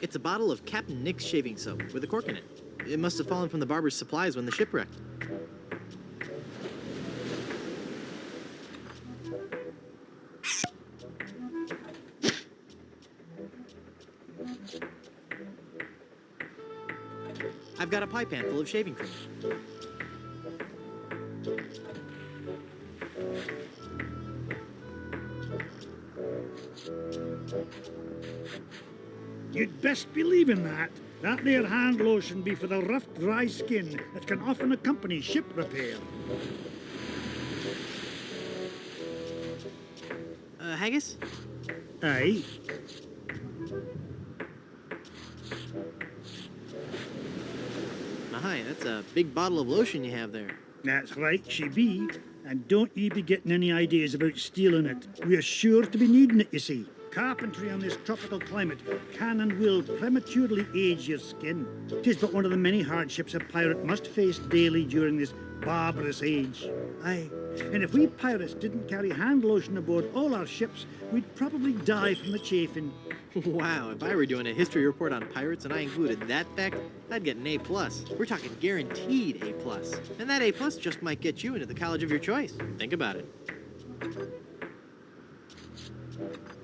It's a bottle of Captain Nick's shaving soap with a cork in it. It must have fallen from the barber's supplies when the ship wrecked. I've got a pie pan full of shaving cream. You'd best believe in that. That there hand lotion be for the rough, dry skin that can often accompany ship repair. Haggis? Aye. Hi, that's a big bottle of lotion you have there. That's right, she be. And don't ye be getting any ideas about stealing it. We're sure to be needing it, you see. Carpentry on this tropical climate can and will prematurely age your skin. 'Tis but one of the many hardships a pirate must face daily during this barbarous age. Aye, and if we pirates didn't carry hand lotion aboard all our ships, we'd probably die from the chafing. Wow, if I were doing a history report on pirates and I included that fact, I'd get an A+. We're talking guaranteed A+. And that A+ just might get you into the college of your choice. Think about it.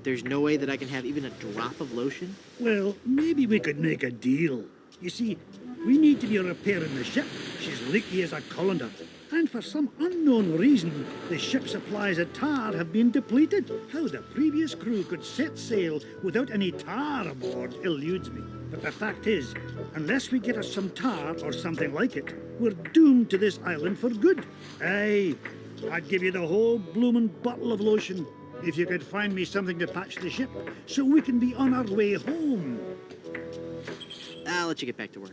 There's no way that I can have even a drop of lotion? Well, maybe we could make a deal. You see, we need to be repairing the ship. She's leaky as a colander. And for some unknown reason, the ship's supplies of tar have been depleted. How the previous crew could set sail without any tar aboard eludes me. But the fact is, unless we get us some tar or something like it, we're doomed to this island for good. Aye, I'd give you the whole bloomin' bottle of lotion if you could find me something to patch the ship so we can be on our way home. I'll let you get back to work.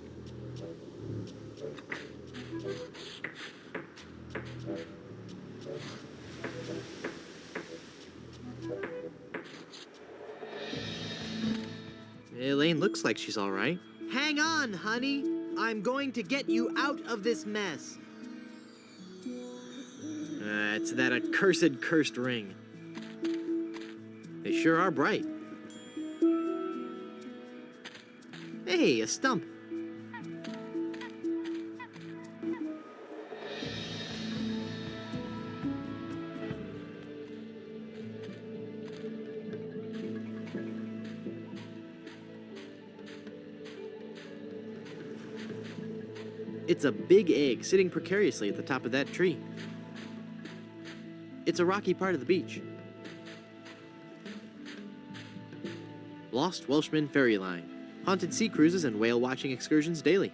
Elaine looks like she's all right. Hang on, honey. I'm going to get you out of this mess. It's that accursed cursed ring. They sure are bright. Hey, a stump. It's a big egg sitting precariously at the top of that tree. It's a rocky part of the beach. Lost Welshman Ferry Line. Haunted sea cruises and whale watching excursions daily.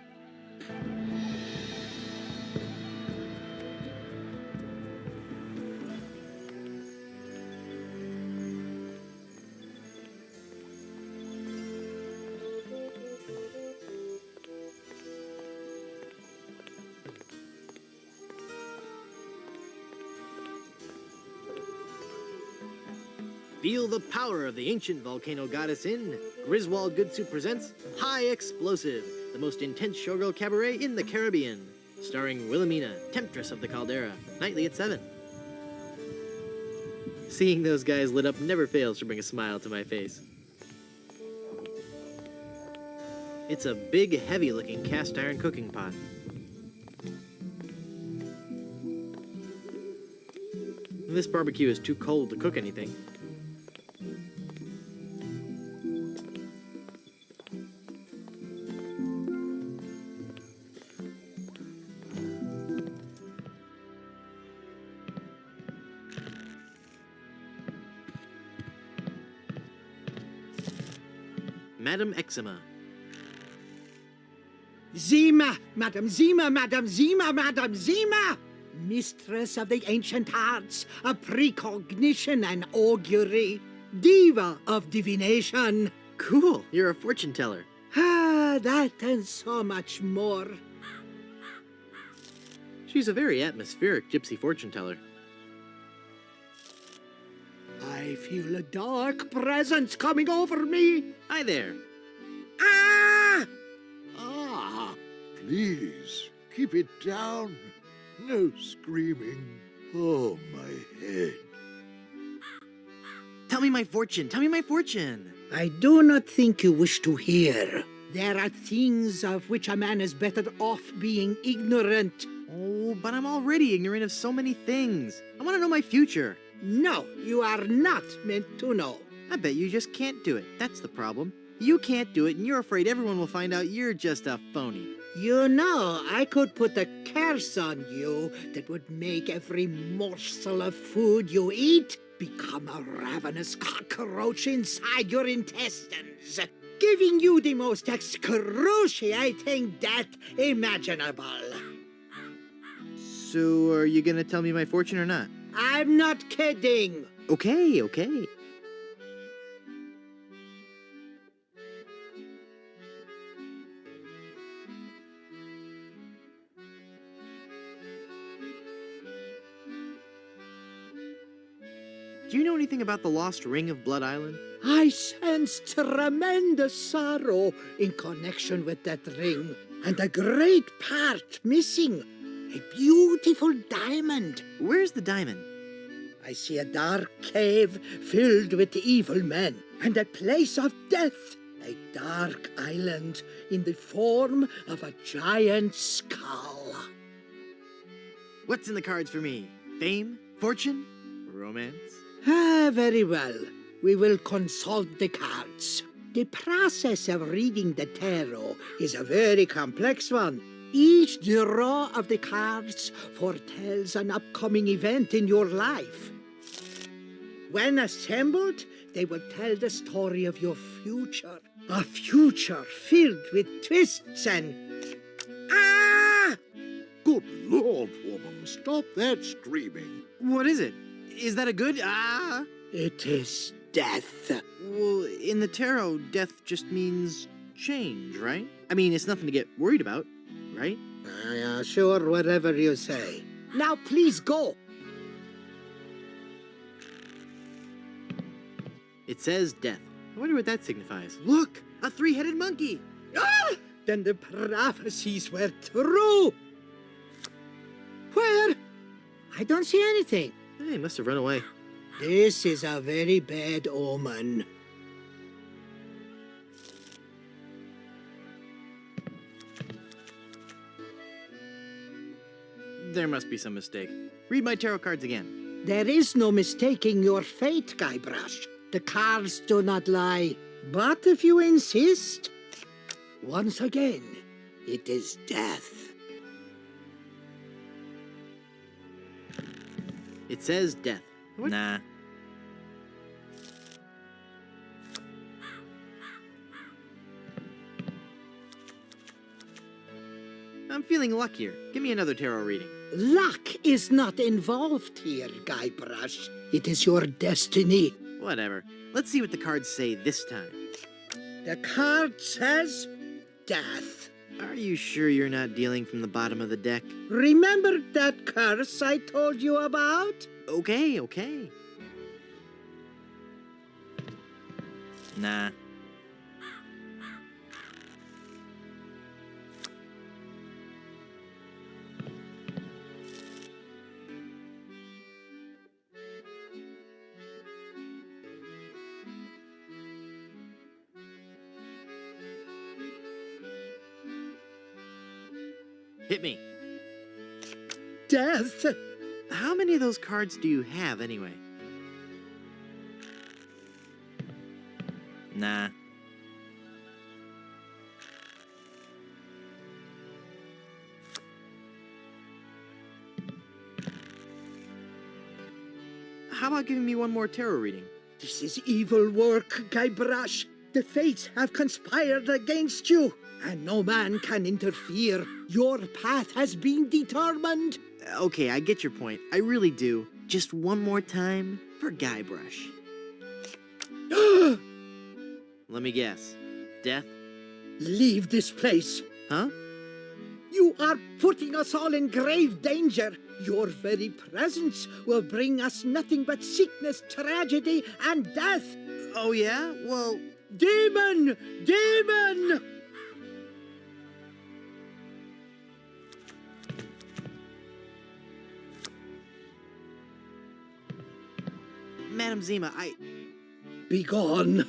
Feel the power of the ancient volcano goddess in Griswold Good Soup presents High Explosive, the most intense showgirl cabaret in the Caribbean, starring Wilhelmina, temptress of the caldera, nightly at 7. Seeing those guys lit up never fails to bring a smile to my face. It's a big, heavy-looking cast iron cooking pot. This barbecue is too cold to cook anything. Madam Eczema. Zima, Madam Zima, Madam Zima, Madam Zima! Mistress of the ancient arts, of precognition and augury, diva of divination. Cool, you're a fortune teller. Ah, that and so much more. She's a very atmospheric gypsy fortune teller. I feel a dark presence coming over me. Hi there. Ah! Ah, please, keep it down. No screaming. Oh, my head. Tell me my fortune, tell me my fortune. I do not think you wish to hear. There are things of which a man is better off being ignorant. Oh, but I'm already ignorant of so many things. I want to know my future. No, you are not meant to know. I bet you just can't do it. That's the problem. You can't do it, and you're afraid everyone will find out you're just a phony. You know, I could put a curse on you that would make every morsel of food you eat become a ravenous cockroach inside your intestines, giving you the most excruciating death imaginable. So, are you gonna tell me my fortune or not? I'm not kidding. Okay. Do you know anything about the lost ring of Blood Island? I sense tremendous sorrow in connection with that ring, and a great part missing. A beautiful diamond. Where's the diamond? I see a dark cave filled with evil men, and a place of death. A dark island in the form of a giant skull. What's in the cards for me? Fame? Fortune? Romance? Ah, very well. We will consult the cards. The process of reading the tarot is a very complex one. Each draw of the cards foretells an upcoming event in your life. When assembled, they will tell the story of your future. A future filled with twists and... Ah! Good Lord, woman, stop that screaming. What is it? Is that a good... Ah? It is death. Well, in the tarot, death just means change, right? I mean, it's nothing to get worried about, right? Sure, whatever you say. Now please go. It says death. I wonder what that signifies. Look! A three-headed monkey! Ah! Then the prophecies were true. Where? I don't see anything. Hey, he must have run away. This is a very bad omen. There must be some mistake. Read my tarot cards again. There is no mistaking your fate, Guybrush. The cards do not lie. But if you insist, once again, it is death. It says death. What? Nah. I'm feeling luckier. Give me another tarot reading. Luck is not involved here, Guybrush. It is your destiny. Whatever. Let's see what the cards say this time. The card says death. Are you sure you're not dealing from the bottom of the deck? Remember that curse I told you about? Okay. Nah. Hit me. Death? How many of those cards do you have, anyway? Nah. How about giving me one more tarot reading? This is evil work, Guybrush. The fates have conspired against you, and no man can interfere. Your path has been determined. Okay, I get your point. I really do. Just one more time for Guybrush. Let me guess. Death? Leave this place. Huh? You are putting us all in grave danger. Your very presence will bring us nothing but sickness, tragedy, and death. Oh, yeah? Well... Demon! Demon! Madam Zima, Begone.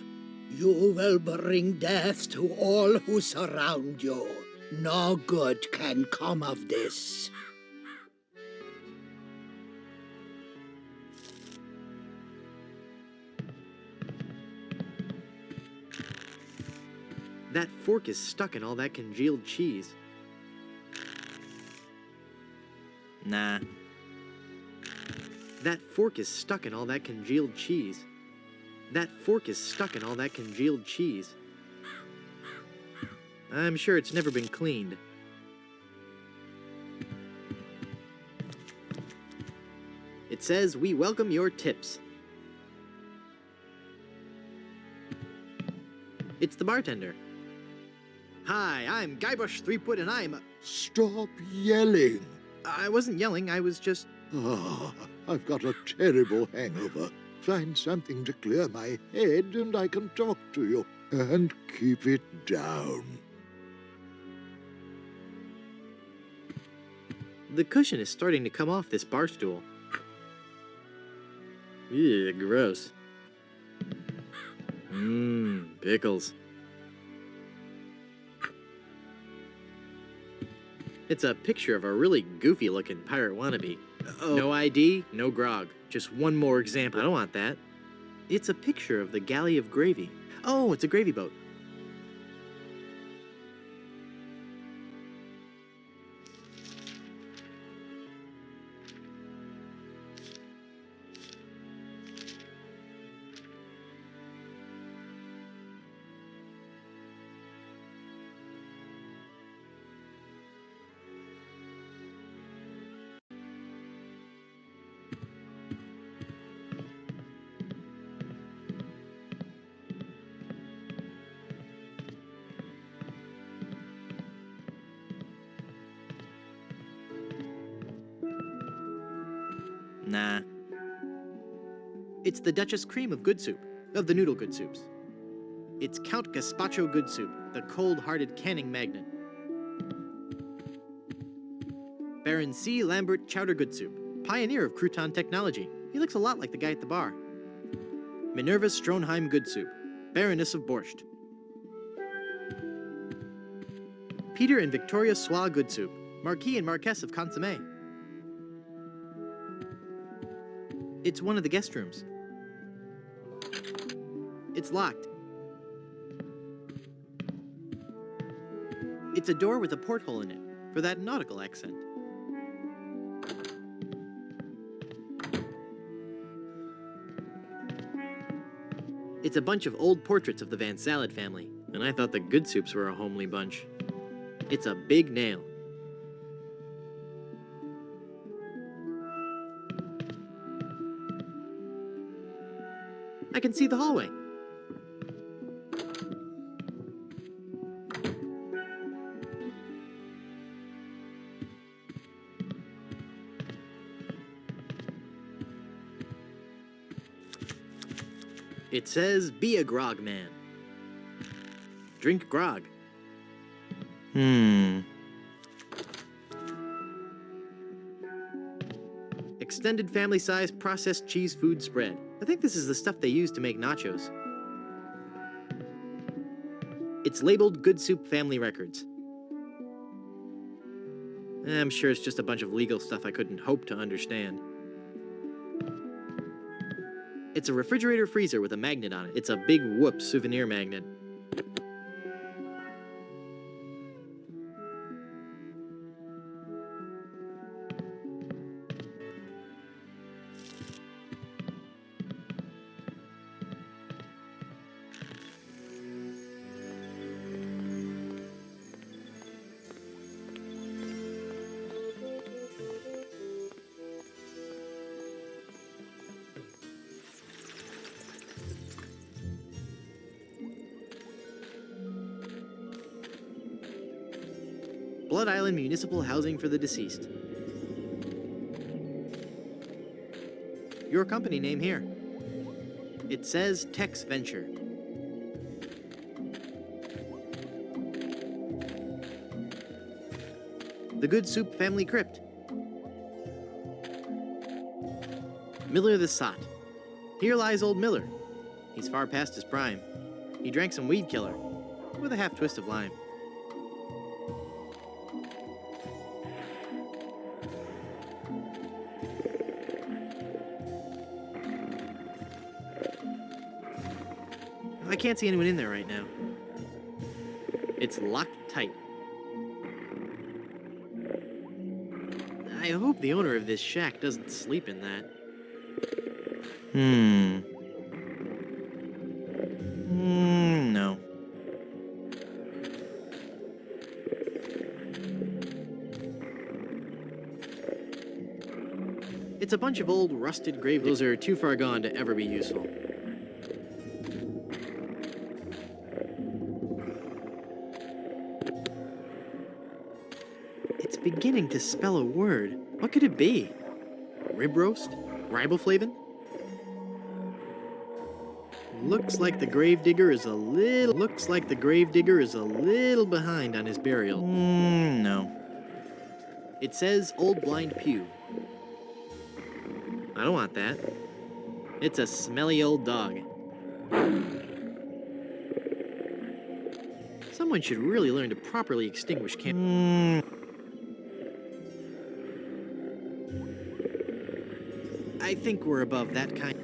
You will bring death to all who surround you. No good can come of this. That fork is stuck in all that congealed cheese. Nah. That fork is stuck in all that congealed cheese. That fork is stuck in all that congealed cheese. I'm sure it's never been cleaned. It says, "We welcome your tips." It's the bartender. Hi, I'm Guybrush Threepwood, and I'm... Stop yelling. I wasn't yelling, I was just... Ah, I've got a terrible hangover. Find something to clear my head and I can talk to you. And keep it down. The cushion is starting to come off this bar stool. Ew, gross. Pickles. It's a picture of a really goofy-looking pirate wannabe. No ID, no grog. Just one more example. I don't want that. It's a picture of the galley of gravy. Oh, it's a gravy boat. Nah. It's the Duchess Cream of good soup, of the noodle good soups. It's Count Gazpacho good soup, the cold-hearted canning magnate. Baron C. Lambert Chowder good soup, pioneer of crouton technology. He looks a lot like the guy at the bar. Minerva Stronheim good soup, Baroness of Borscht. Peter and Victoria Soie good soup, Marquis and Marquess of Consommé. It's one of the guest rooms. It's locked. It's a door with a porthole in it, for that nautical accent. It's a bunch of old portraits of the Van Salad family, and I thought the good soups were a homely bunch. It's a big nail. I can see the hallway. It says, "Be a grog man." Drink grog. Extended family-size processed cheese food spread. I think this is the stuff they use to make nachos. It's labeled Good Soup Family Records. I'm sure it's just a bunch of legal stuff I couldn't hope to understand. It's a refrigerator freezer with a magnet on it. It's a big whoop souvenir magnet. Blood Island Municipal Housing for the Deceased. Your company name here. It says Tex Venture. The Good Soup Family Crypt. Miller the Sot. Here lies old Miller. He's far past his prime. He drank some weed killer with a half twist of lime. I can't see anyone in there right now. It's locked tight. I hope the owner of this shack doesn't sleep in that. No. It's a bunch of old, rusted grave. Those are too far gone to ever be useful. It's beginning to spell a word. What could it be? Rib roast? Riboflavin? Looks like the gravedigger is a little behind on his burial. No. It says Old Blind Pew. I don't want that. It's a smelly old dog. Someone should really learn to properly extinguish I think we're above that kind.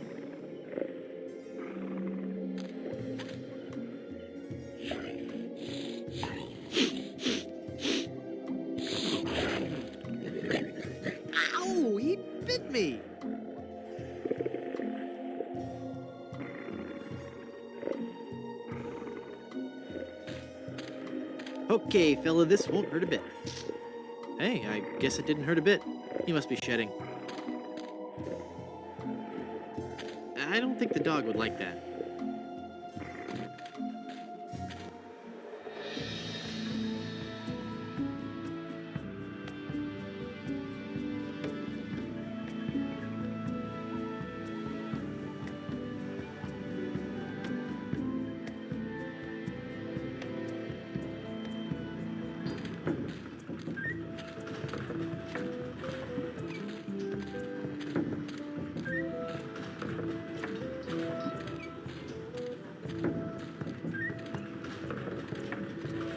Ow! He bit me! Okay, fella, this won't hurt a bit. Hey, I guess it didn't hurt a bit. He must be shedding. I don't think the dog would like that.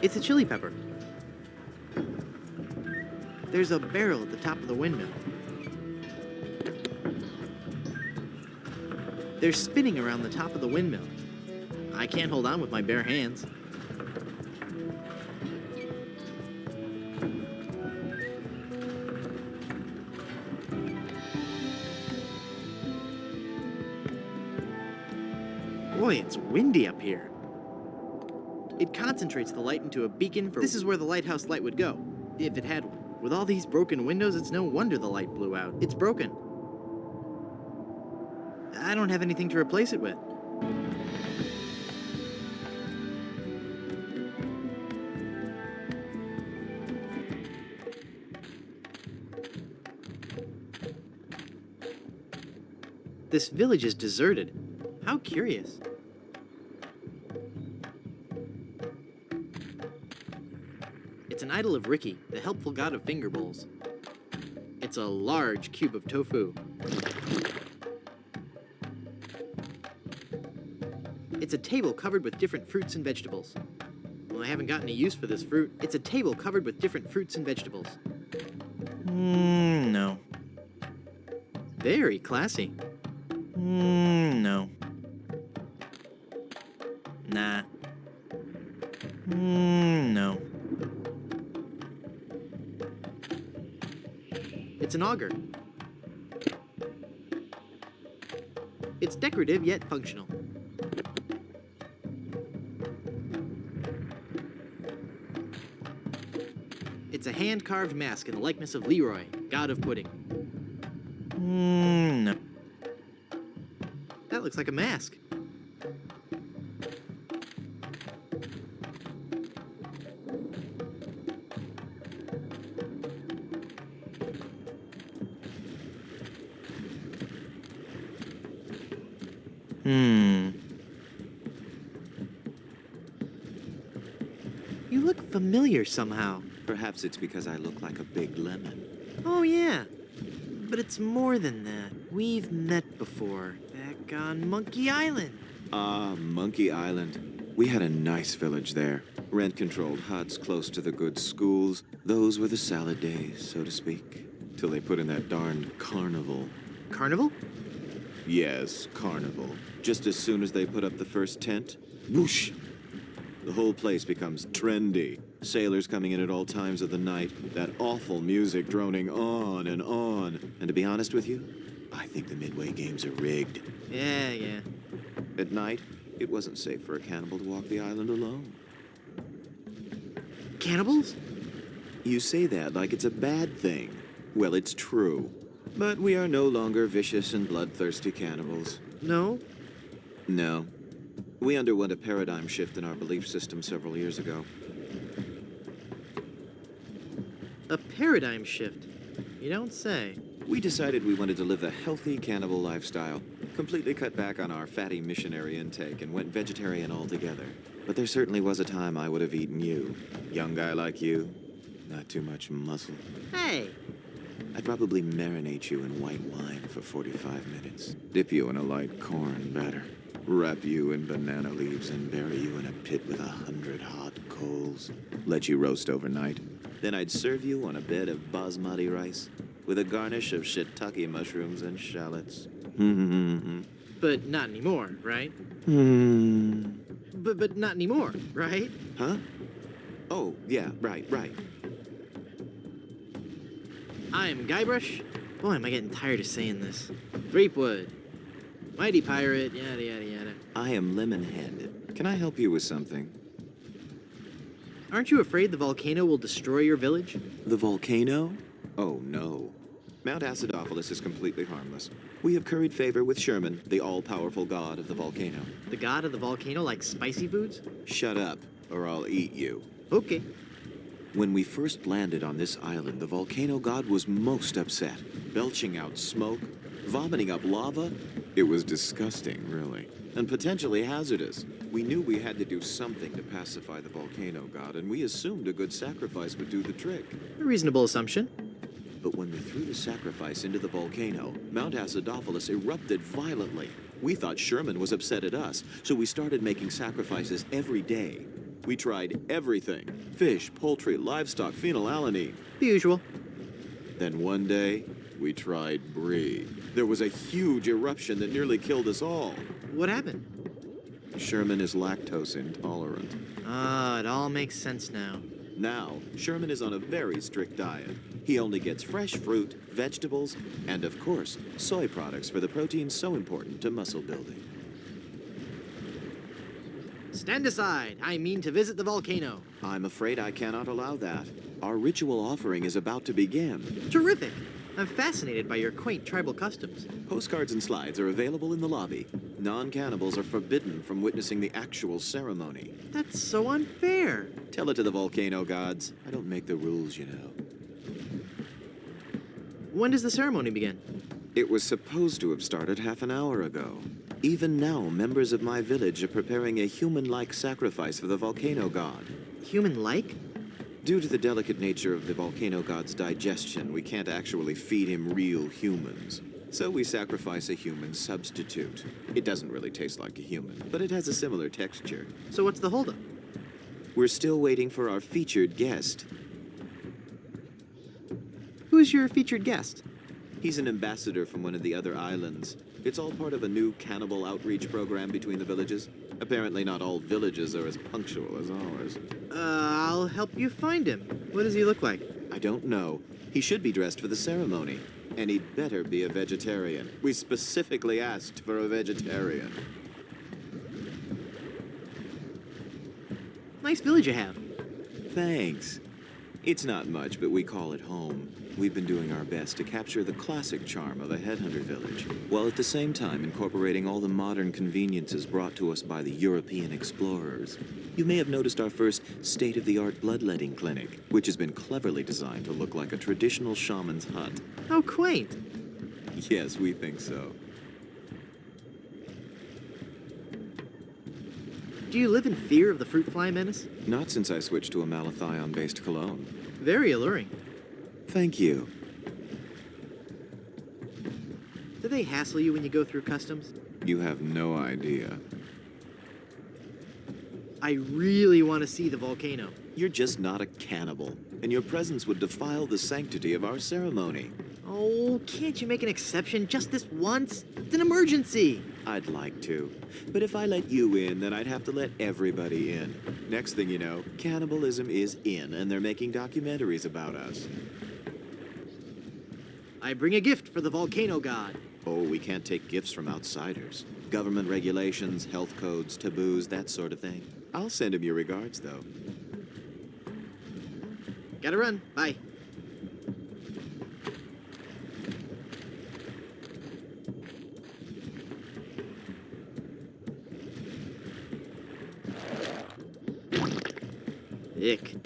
It's a chili pepper. There's a barrel at the top of the windmill. They're spinning around the top of the windmill. I can't hold on with my bare hands. Boy, it's windy up here. It concentrates the light into a beacon for... This is where the lighthouse light would go, if it had one. With all these broken windows, it's no wonder the light blew out. It's broken. I don't have anything to replace it with. This village is deserted. How curious. It's an idol of Ricky, the helpful god of finger bowls. It's a large cube of tofu. It's a table covered with different fruits and vegetables. Well, I haven't gotten any use for this fruit. It's a table covered with different fruits and vegetables. No. Very classy. No. Nah. No. It's an auger. It's decorative yet functional. It's a hand-carved mask in the likeness of Leroy, god of pudding. No. That looks like a mask. You look familiar somehow. Perhaps it's because I look like a big lemon. Oh, yeah. But it's more than that. We've met before, back on Monkey Island. Ah, Monkey Island. We had a nice village there. Rent-controlled huts close to the good schools. Those were the salad days, so to speak. Till they put in that darned carnival. Carnival? Yes, carnival. Just as soon as they put up the first tent, whoosh! The whole place becomes trendy. Sailors coming in at all times of the night. That awful music droning on and on. And to be honest with you, I think the Midway games are rigged. Yeah. At night, it wasn't safe for a cannibal to walk the island alone. Cannibals? You say that like it's a bad thing. Well, it's true. But we are no longer vicious and bloodthirsty cannibals. No? No. We underwent a paradigm shift in our belief system several years ago. A paradigm shift? You don't say. We decided we wanted to live a healthy cannibal lifestyle, completely cut back on our fatty missionary intake, and went vegetarian altogether. But there certainly was a time I would have eaten you. Young guy like you, not too much muscle. Hey! I'd probably marinate you in white wine for 45 minutes, dip you in a light corn batter, wrap you in banana leaves and bury you in a pit with 100 hot coals, let you roast overnight. Then I'd serve you on a bed of basmati rice with a garnish of shiitake mushrooms and shallots. But not anymore, right? Hmm. But not anymore, right? Huh? Oh, yeah, right. I'm Guybrush. Boy, am I getting tired of saying this. Threepwood. Mighty pirate, yada yada yada. I am lemon-handed. Can I help you with something? Aren't you afraid the volcano will destroy your village? The volcano? Oh, no. Mount Acidophilus is completely harmless. We have curried favor with Sherman, the all-powerful god of the volcano. The god of the volcano like spicy foods? Shut up, or I'll eat you. Okay. When we first landed on this island, the volcano god was most upset, belching out smoke, vomiting up lava. It was disgusting, really, and potentially hazardous. We knew we had to do something to pacify the volcano god, and we assumed a good sacrifice would do the trick. A reasonable assumption. But when we threw the sacrifice into the volcano, Mount Acidophilus erupted violently. We thought Sherman was upset at us, so we started making sacrifices every day. We tried everything: fish, poultry, livestock, phenylalanine. The usual. Then one day, we tried brie. There was a huge eruption that nearly killed us all. What happened? Sherman is lactose intolerant. Ah, it all makes sense now. Now, Sherman is on a very strict diet. He only gets fresh fruit, vegetables, and of course, soy products for the protein so important to muscle building. Stand aside. I mean to visit the volcano. I'm afraid I cannot allow that. Our ritual offering is about to begin. Terrific. I'm fascinated by your quaint tribal customs. Postcards and slides are available in the lobby. Non-cannibals are forbidden from witnessing the actual ceremony. That's so unfair. Tell it to the volcano gods. I don't make the rules, you know. When does the ceremony begin? It was supposed to have started half an hour ago. Even now, members of my village are preparing a human-like sacrifice for the volcano god. Human-like? Due to the delicate nature of the volcano god's digestion, we can't actually feed him real humans. So we sacrifice a human substitute. It doesn't really taste like a human, but it has a similar texture. So what's the holdup? We're still waiting for our featured guest. Who's your featured guest? He's an ambassador from one of the other islands. It's all part of a new cannibal outreach program between the villages. Apparently not all villages are as punctual as ours. I'll help you find him. What does he look like? I don't know. He should be dressed for the ceremony. And he'd better be a vegetarian. We specifically asked for a vegetarian. Nice village you have. Thanks. It's not much, but we call it home. We've been doing our best to capture the classic charm of a headhunter village, while at the same time incorporating all the modern conveniences brought to us by the European explorers. You may have noticed our first state-of-the-art bloodletting clinic, which has been cleverly designed to look like a traditional shaman's hut. How quaint. Yes, we think so. Do you live in fear of the fruit fly menace? Not since I switched to a malathion-based cologne. Very alluring. Thank you. Do they hassle you when you go through customs? You have no idea. I really want to see the volcano. You're just not a cannibal, and your presence would defile the sanctity of our ceremony. Oh, can't you make an exception just this once? It's an emergency. I'd like to, but if I let you in, then I'd have to let everybody in. Next thing you know, cannibalism is in, and they're making documentaries about us. I bring a gift for the volcano god. Oh, we can't take gifts from outsiders. Government regulations, health codes, taboos, that sort of thing. I'll send him your regards, though. Gotta run. Bye. Ick.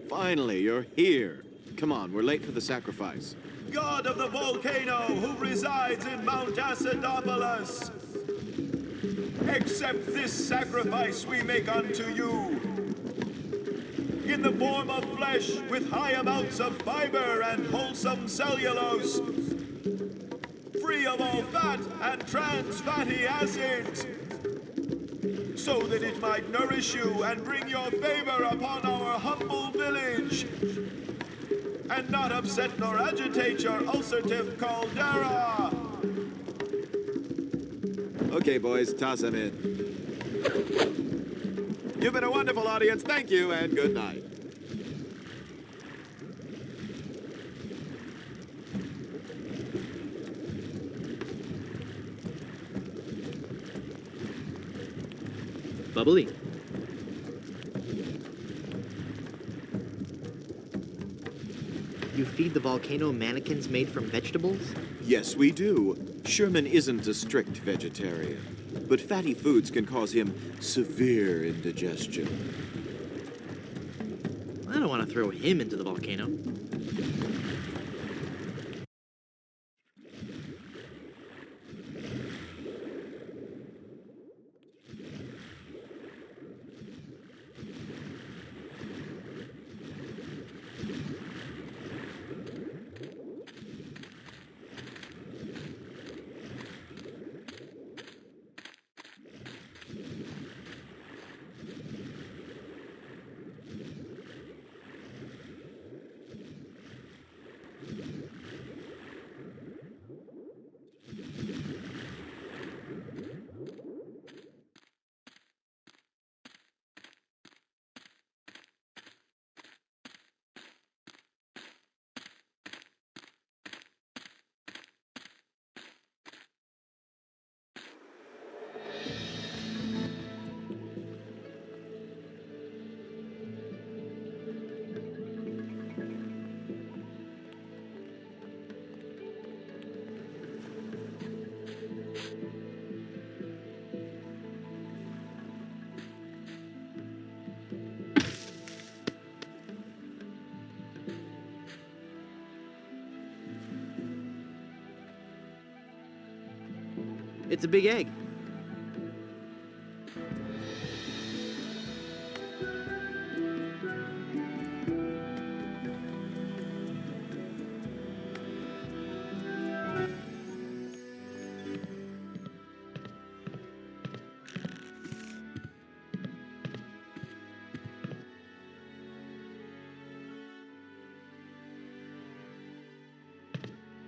Finally, you're here. Come on, we're late for the sacrifice. God of the volcano who resides in Mount Acidopolis, accept this sacrifice we make unto you. In the form of flesh with high amounts of fiber and wholesome cellulose, free of all fat and trans fatty acids, so that it might nourish you and bring your favor upon our humble village, and not upset nor agitate your ulcerative caldera. Okay, boys, toss him in. You've been a wonderful audience. Thank you, and good night. Bubbly. You feed the volcano mannequins made from vegetables? Yes, we do. Sherman isn't a strict vegetarian, but fatty foods can cause him severe indigestion. I don't want to throw him into the volcano. It's a big egg.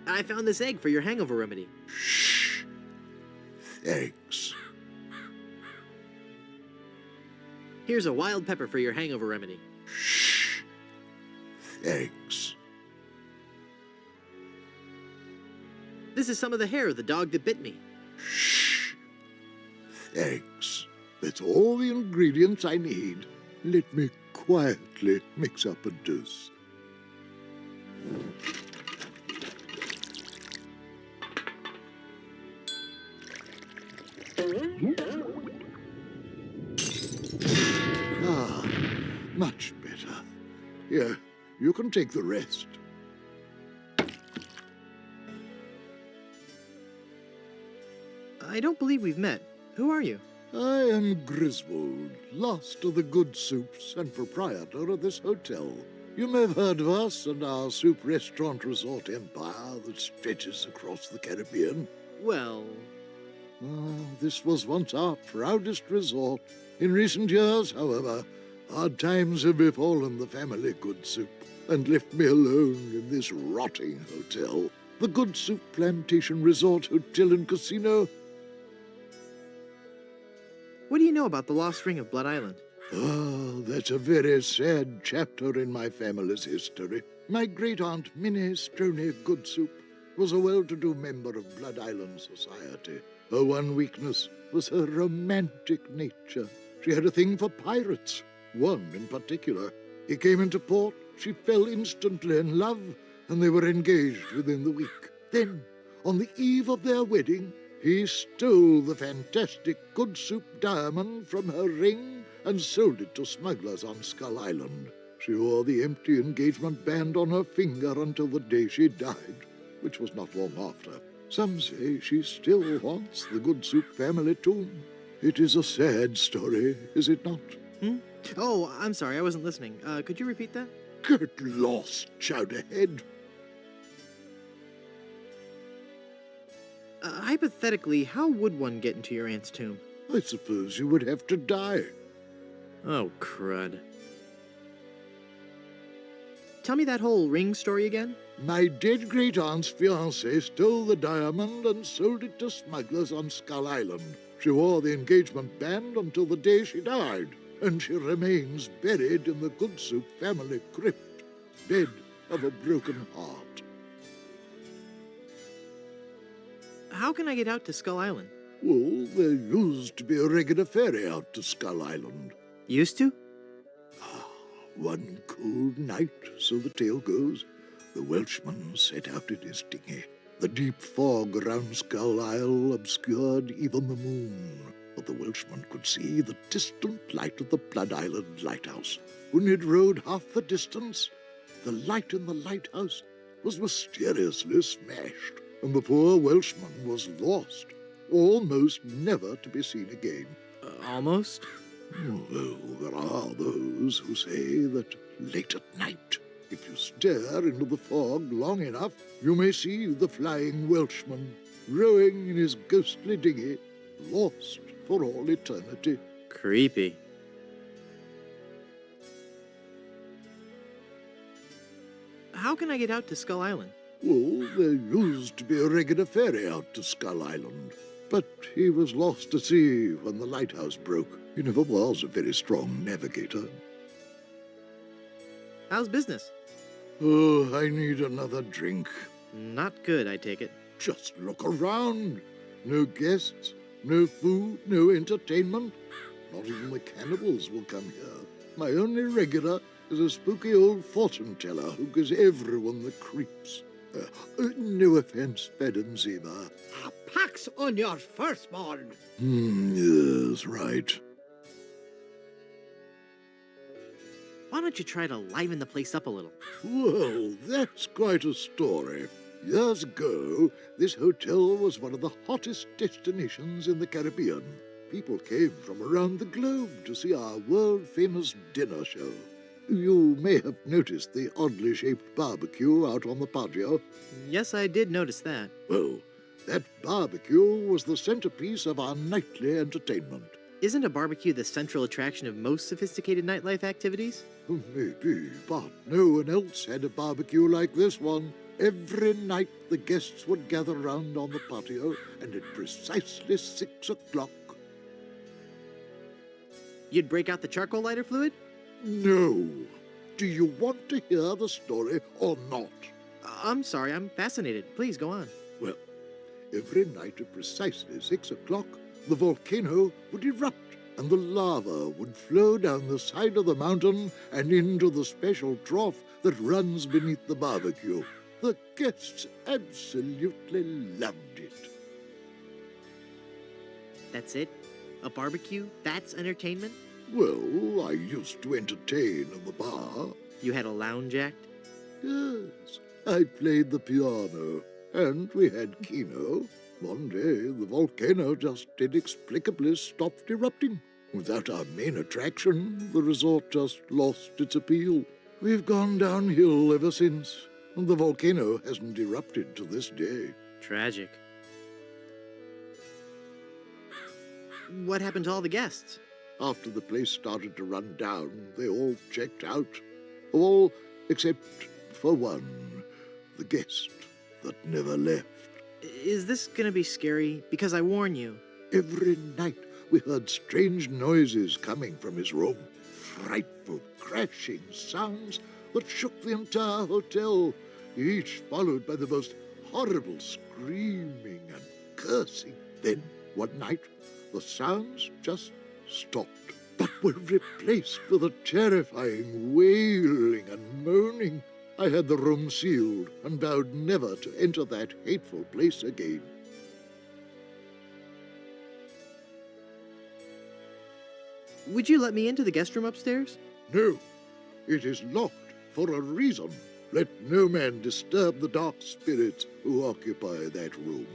I found this egg for your hangover remedy. Shh. Eggs. Here's a wild pepper for your hangover remedy. Shh. Eggs. This is some of the hair of the dog that bit me. Shh. Eggs. That's all the ingredients I need. Let me quietly mix up a dose. Ah, much better. Here, you can take the rest. I don't believe we've met. Who are you? I am Griswold, last of the good soups and proprietor of this hotel. You may have heard of us and our soup restaurant resort empire that stretches across the Caribbean. Well, This was once our proudest resort. In recent years, however, hard times have befallen the family Good Soup and left me alone in this rotting hotel. The Good Soup Plantation Resort Hotel and Casino. What do you know about the lost ring of Blood Island? That's a very sad chapter in my family's history. My great-aunt Minnie Stroney Good Soup was a well-to-do member of Blood Island society. Her one weakness was her romantic nature. She had a thing for pirates, one in particular. He came into port, she fell instantly in love, and they were engaged within the week. Then, on the eve of their wedding, he stole the fantastic Good Soup diamond from her ring and sold it to smugglers on Skull Island. She wore the empty engagement band on her finger until the day she died, which was not long after. Some say she still haunts the Good Soup family tomb. It is a sad story, is it not? Oh, I'm sorry, I wasn't listening. Could you repeat that? Get lost, Chowderhead. Hypothetically, how would one get into your aunt's tomb? I suppose you would have to die. Oh, crud. Tell me that whole ring story again? My dead great-aunt's fiancé stole the diamond and sold it to smugglers on Skull Island. She wore the engagement band until the day she died, and she remains buried in the Good Soup family crypt, dead of a broken heart. How can I get out to Skull Island? Well, there used to be a regular ferry out to Skull Island. Used to? One cold night, so the tale goes, the Welshman set out in his dinghy. The deep fog around Skull Isle obscured even the moon, but the Welshman could see the distant light of the Blood Island lighthouse. When he'd rowed half the distance, the light in the lighthouse was mysteriously smashed, and the poor Welshman was lost, almost never to be seen again. Almost? Well, there are those who say that late at night, if you stare into the fog long enough, you may see the flying Welshman rowing in his ghostly dinghy, lost for all eternity. Creepy. How can I get out to Skull Island? Well, there used to be a regular ferry out to Skull Island, but he was lost at sea when the lighthouse broke. He never was a very strong navigator. How's business? Oh, I need another drink. Not good, I take it. Just look around. No guests, no food, no entertainment. Not even the cannibals will come here. My only regular is a spooky old fortune-teller who gives everyone the creeps. No offense, Madam Zima. A pax on your firstborn. Yes, right. Why don't you try to liven the place up a little? Well, that's quite a story. Years ago, this hotel was one of the hottest destinations in the Caribbean. People came from around the globe to see our world-famous dinner show. You may have noticed the oddly shaped barbecue out on the patio. Yes, I did notice that. Well, that barbecue was the centerpiece of our nightly entertainment. Isn't a barbecue the central attraction of most sophisticated nightlife activities? Maybe, but no one else had a barbecue like this one. Every night the guests would gather round on the patio, and at precisely 6 o'clock... You'd break out the charcoal lighter fluid? No. Do you want to hear the story or not? I'm sorry, I'm fascinated. Please, go on. Well, every night at precisely 6 o'clock, the volcano would erupt, and the lava would flow down the side of the mountain and into the special trough that runs beneath the barbecue. The guests absolutely loved it. That's it? A barbecue? That's entertainment? Well, I used to entertain in the bar. You had a lounge act? Yes, I played the piano, and we had Kino. One day, the volcano just inexplicably stopped erupting. Without our main attraction, the resort just lost its appeal. We've gone downhill ever since, and the volcano hasn't erupted to this day. Tragic. What happened to all the guests? After the place started to run down, they all checked out. All except for one, the guest that never left. Is this gonna be scary? Because I warn you. Every night we heard strange noises coming from his room. Frightful crashing sounds that shook the entire hotel, each followed by the most horrible screaming and cursing. Then, one night, the sounds just stopped, but were replaced with a terrifying wailing and moaning. I had the room sealed and vowed never to enter that hateful place again. Would you let me into the guest room upstairs? No, it is locked for a reason. Let no man disturb the dark spirits who occupy that room.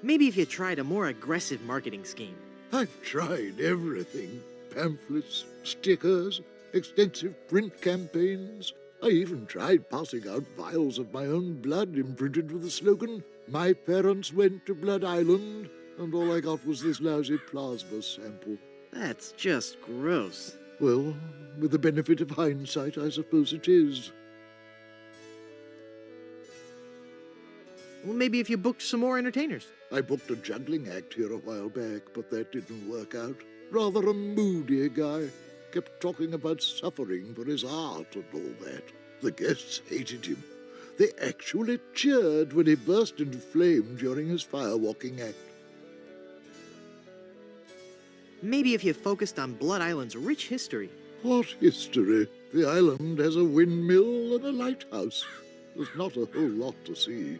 Maybe if you tried a more aggressive marketing scheme. I've tried everything. Pamphlets, stickers, extensive print campaigns. I even tried passing out vials of my own blood imprinted with the slogan, "My parents went to Blood Island," and all I got was this lousy plasma sample. That's just gross. Well, with the benefit of hindsight, I suppose it is. Well, maybe if you booked some more entertainers. I booked a juggling act here a while back, but that didn't work out. Rather a moody guy. Kept talking about suffering for his art and all that. The guests hated him. They actually cheered when he burst into flame during his firewalking act. Maybe if you focused on Blood Island's rich history. What history? The island has a windmill and a lighthouse. There's not a whole lot to see.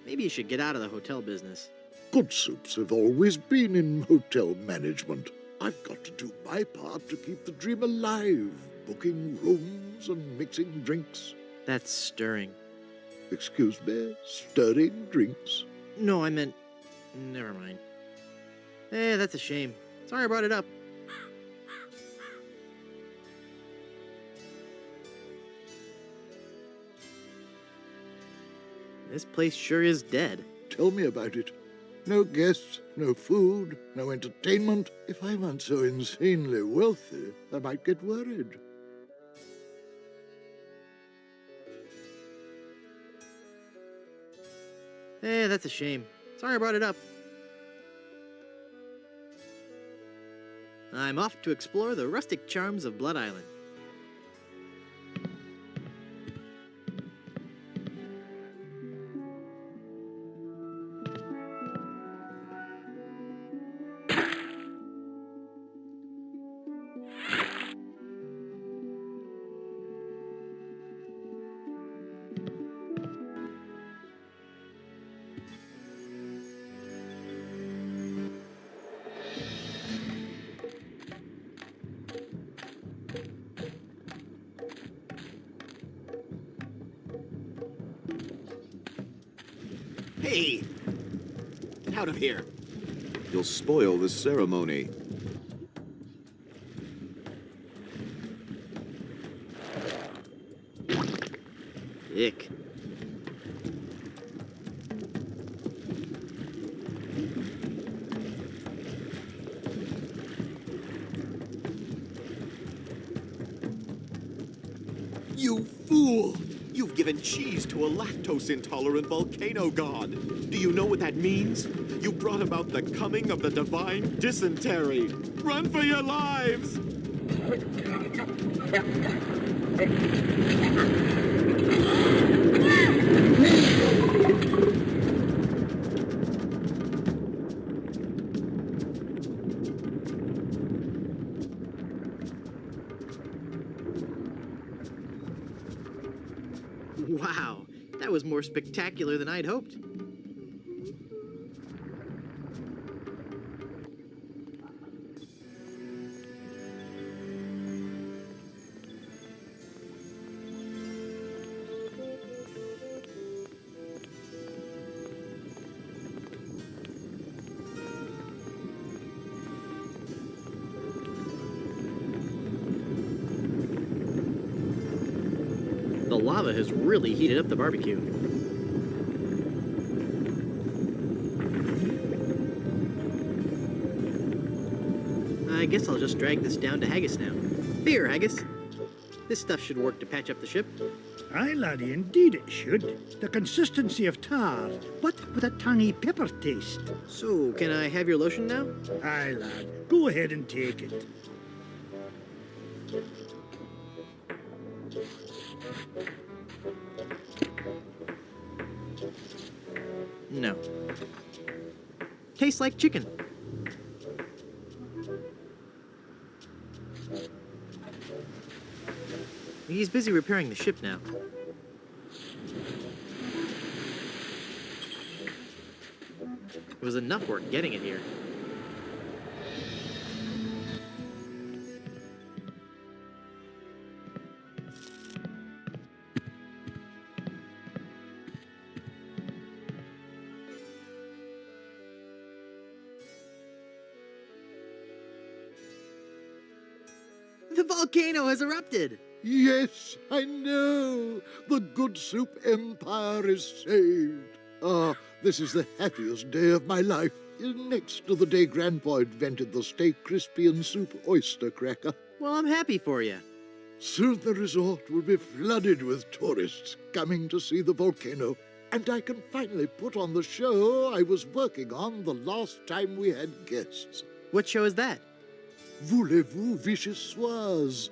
Maybe you should get out of the hotel business. Good soups have always been in hotel management. I've got to do my part to keep the dream alive, booking rooms and mixing drinks. That's stirring. Excuse me, stirring drinks. No, I meant... Never mind. That's a shame. Sorry I brought it up. This place sure is dead. Tell me about it. No guests, no food, no entertainment. If I weren't so insanely wealthy, I might get worried. That's a shame. Sorry I brought it up. I'm off to explore the rustic charms of Blood Island. Hey! Get out of here! You'll spoil the ceremony. Ick. You fool! You've given cheese to a lactose-intolerant volcano god. Do you know what that means? You brought about the coming of the divine dysentery. Run for your lives! Wow, that was more spectacular than I'd hoped. The lava has really heated up the barbecue. I guess I'll just drag this down to Haggis now. Here, Haggis. This stuff should work to patch up the ship. Aye, laddie, indeed it should. The consistency of tar, but with a tangy pepper taste. So, can I have your lotion now? Aye, lad, go ahead and take it. No. Tastes like chicken. He's busy repairing the ship now. It was enough work getting it here. The volcano has erupted! Yes, I know. The Good Soup Empire is saved. Ah, this is the happiest day of my life. Next to the day Grandpa invented the Stay Crispy and Soup oyster cracker. Well, I'm happy for you. Soon the resort will be flooded with tourists coming to see the volcano, and I can finally put on the show I was working on the last time we had guests. What show is that? Voulez-vous Vichyssoise?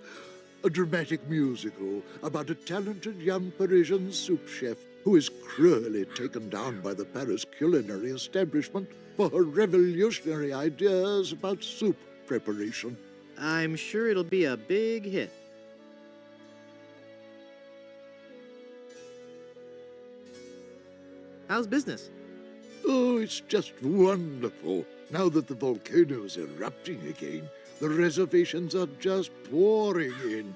A dramatic musical about a talented young Parisian soup chef who is cruelly taken down by the Paris culinary establishment for her revolutionary ideas about soup preparation. I'm sure it'll be a big hit. How's business? Oh, it's just wonderful. Now that the volcano is erupting again, the reservations are just pouring in.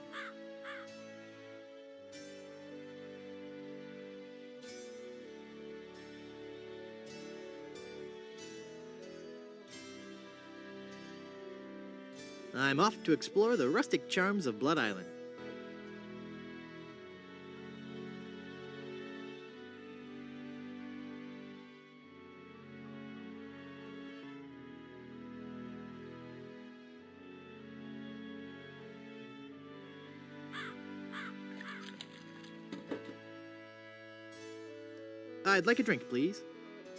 I'm off to explore the rustic charms of Blood Island. I'd like a drink, please.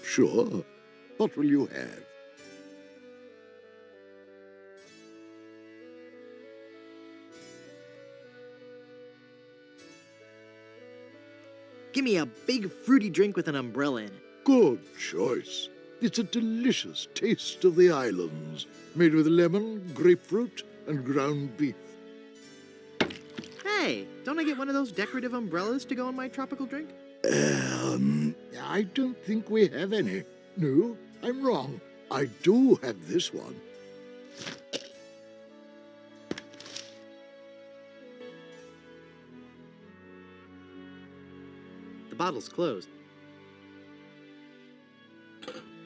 Sure. What will you have? Give me a big fruity drink with an umbrella in it. Good choice. It's a delicious taste of the islands, made with lemon, grapefruit, and ground beef. Hey, don't I get one of those decorative umbrellas to go in my tropical drink? I don't think we have any. No, I'm wrong. I do have this one. The bottle's closed.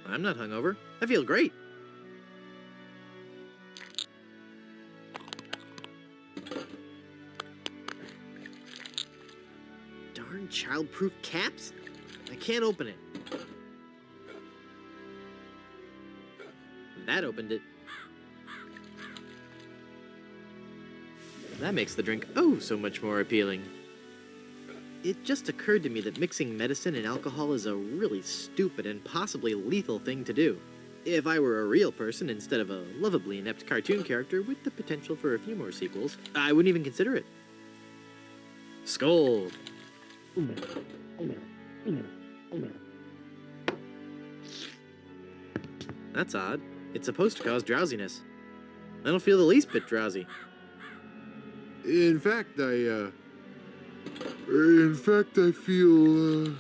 I'm not hungover. I feel great. Darn child-proof caps? I can't open it. That opened it. That makes the drink oh so much more appealing. It just occurred to me that mixing medicine and alcohol is a really stupid and possibly lethal thing to do. If I were a real person instead of a lovably inept cartoon character with the potential for a few more sequels, I wouldn't even consider it. Skull! That's odd. It's supposed to cause drowsiness. I don't feel the least bit drowsy. In fact, I feel,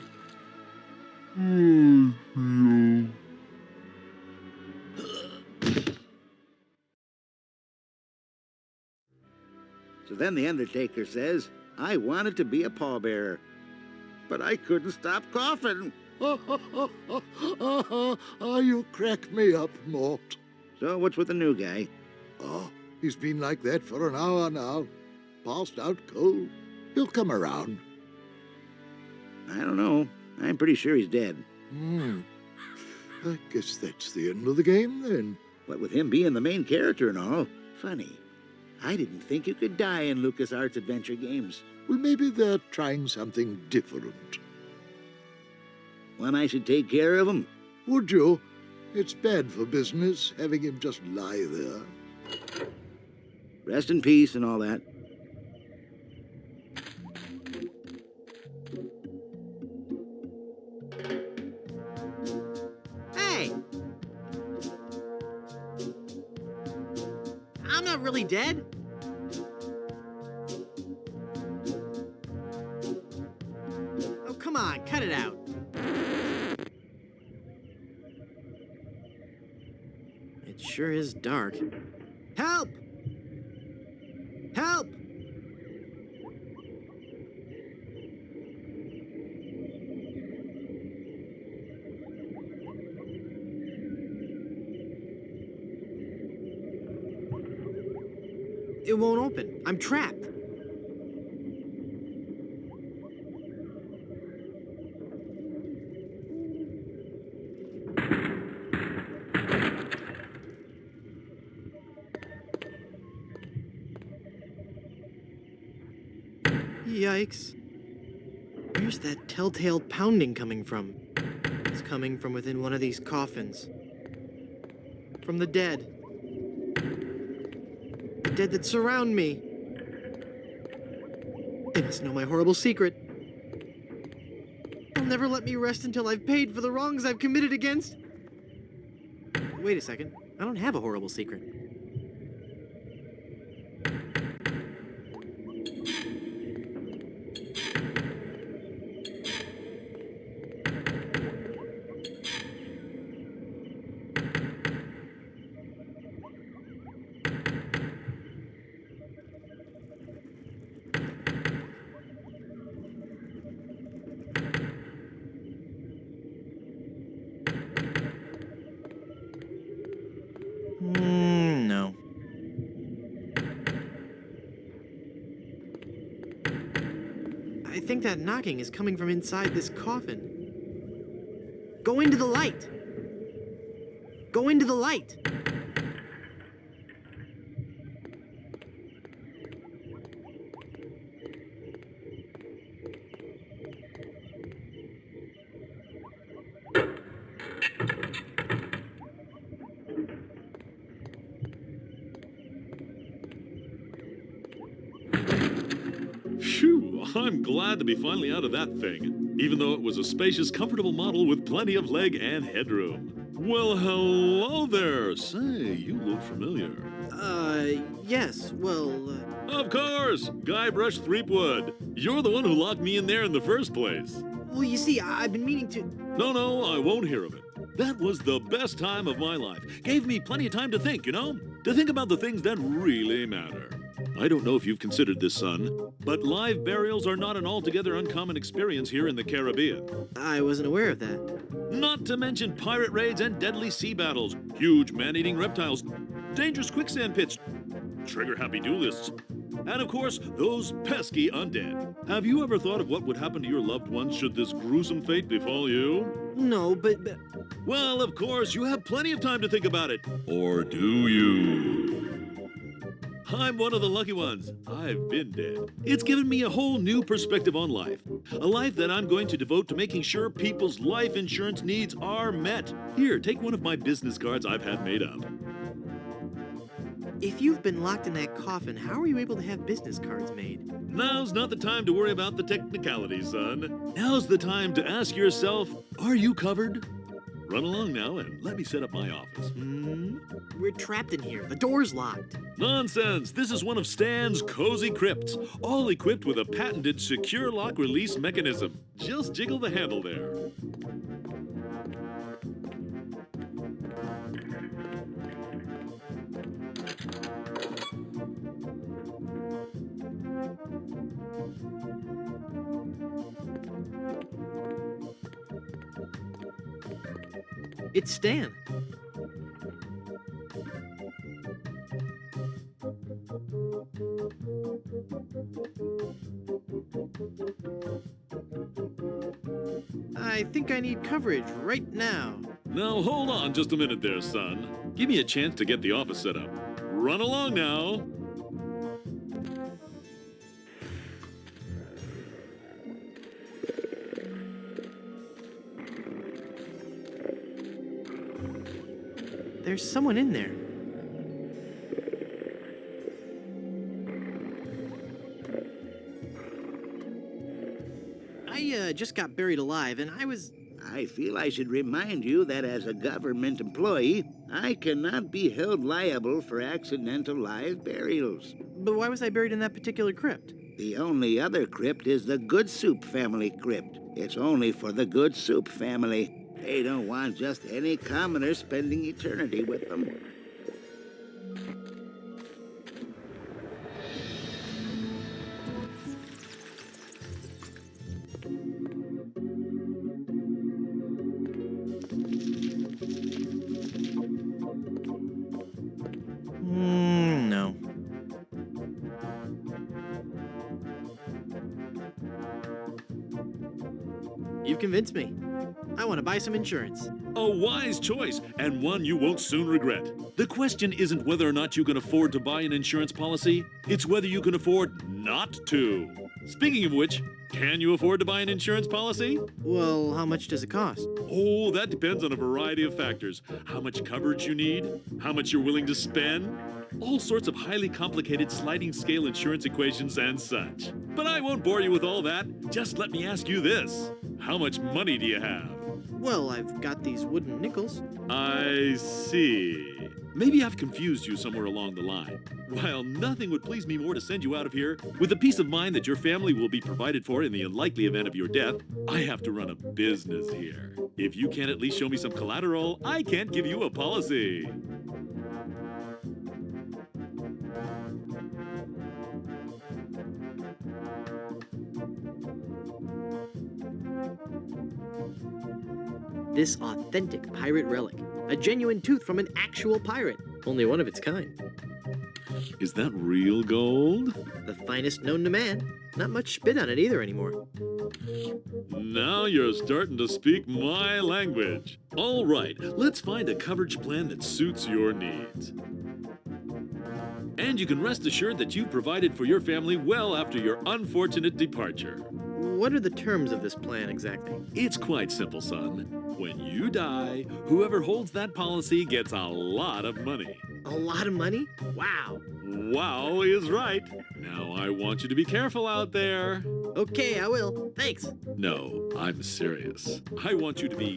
So then the undertaker says, I wanted to be a pallbearer, but I couldn't stop coughing. You crack me up, Mort. So what's with the new guy? Oh, he's been like that for an hour now. Passed out cold. He'll come around. I don't know. I'm pretty sure he's dead. I guess that's the end of the game, then. What with him being the main character and all. Funny. I didn't think you could die in LucasArts adventure games. Well, maybe they're trying something different. When I should take care of him. Would you? It's bad for business having him just lie there. Rest in peace and all that. Hey! I'm not really dead. Oh, come on, cut it out. It sure is dark. Help! Help! It won't open. I'm trapped. Yikes. Where's that telltale pounding coming from? It's coming from within one of these coffins. From the dead. The dead that surround me. They must know my horrible secret. They'll never let me rest until I've paid for the wrongs I've committed against. Wait a second. I don't have a horrible secret. No. I think that knocking is coming from inside this coffin. Go into the light! Go into the light! Phew, I'm glad to be finally out of that thing, even though it was a spacious, comfortable model with plenty of leg and headroom. Well, hello there. Say, you look familiar. Yes, well, Of course, Guybrush Threepwood. You're the one who locked me in there in the first place. well, you see, I've been meaning to... No, I won't hear of it. That was the best time of my life. Gave me plenty of time to think, you know? To think about the things that really matter. I don't know if you've considered this, son, but live burials are not an altogether uncommon experience here in the Caribbean. I wasn't aware of that. Not to mention pirate raids and deadly sea battles, huge man-eating reptiles, dangerous quicksand pits, trigger-happy duelists, and of course, those pesky undead. Have you ever thought of what would happen to your loved ones should this gruesome fate befall you? No, but... Well, of course, you have plenty of time to think about it. Or do you? I'm one of the lucky ones. I've been dead. It's given me a whole new perspective on life. A life that I'm going to devote to making sure people's life insurance needs are met. Here, take one of my business cards I've had made up. If you've been locked in that coffin, how are you able to have business cards made? Now's not the time to worry about the technicalities, son. Now's the time to ask yourself, are you covered? Run along now and let me set up my office. We're trapped in here. The door's locked. Nonsense! This is one of Stan's cozy crypts, all equipped with a patented secure lock release mechanism. Just jiggle the handle there. It's Stan. I think I need coverage right now. Now hold on just a minute there, son. Give me a chance to get the office set up. Run along now. There's someone in there. I just got buried alive, and I feel I should remind you that as a government employee, I cannot be held liable for accidental live burials. But why was I buried in that particular crypt? The only other crypt is the Good Soup family crypt. It's only for the Good Soup family. They don't want just any commoner spending eternity with them. No. You've convinced me. I want to buy some insurance. A wise choice, and one you won't soon regret. The question isn't whether or not you can afford to buy an insurance policy, it's whether you can afford not to. Speaking of which, can you afford to buy an insurance policy? Well, how much does it cost? Oh, that depends on a variety of factors. How much coverage you need, how much you're willing to spend, all sorts of highly complicated sliding scale insurance equations and such. But I won't bore you with all that. Just let me ask you this. How much money do you have? Well, I've got these wooden nickels. I see. Maybe I've confused you somewhere along the line. While nothing would please me more to send you out of here with the peace of mind that your family will be provided for in the unlikely event of your death, I have to run a business here. If you can't at least show me some collateral, I can't give you a policy. This authentic pirate relic. A genuine tooth from an actual pirate. Only one of its kind. Is that real gold? The finest known to man. Not much spit on it either anymore. Now you're starting to speak my language. All right, let's find a coverage plan that suits your needs. And you can rest assured that you've provided for your family well after your unfortunate departure. What are the terms of this plan exactly? It's quite simple, son. When you die, whoever holds that policy gets a lot of money. A lot of money? Wow. Wow is right. Now I want you to be careful out there. Okay, I will. Thanks. No, I'm serious. I want you to be